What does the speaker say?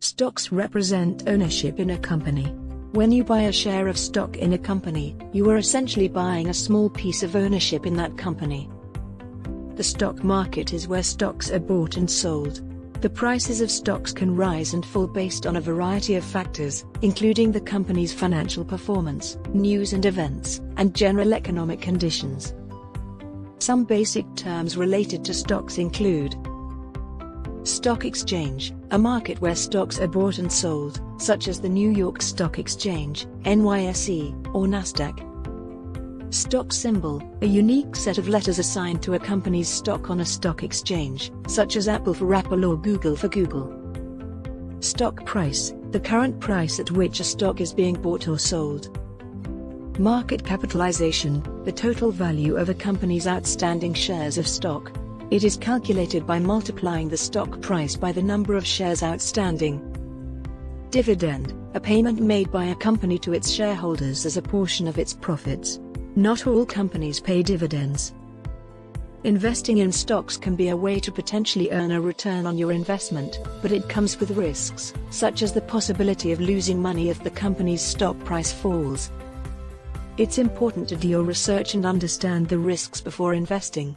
Stocks represent ownership in a company. When you buy a share of stock in a company, you are essentially buying a small piece of ownership in that company. The stock market is where stocks are bought and sold. The prices of stocks can rise and fall based on a variety of factors, including the company's financial performance, news and events, and general economic conditions. Some basic terms related to stocks include stock exchange, a market where stocks are bought and sold, such as the New York Stock Exchange, NYSE, or Nasdaq. Stock symbol, a unique set of letters assigned to a company's stock on a stock exchange, such as Apple for Apple or Google for Google. Stock price, the current price at which a stock is being bought or sold. Market capitalization, the total value of a company's outstanding shares of stock. It is calculated by multiplying the stock price by the number of shares outstanding. Dividend, a payment made by a company to its shareholders as a portion of its profits. Not all companies pay dividends. Investing in stocks can be a way to potentially earn a return on your investment, but it comes with risks, such as the possibility of losing money if the company's stock price falls. It's important to do your research and understand the risks before investing.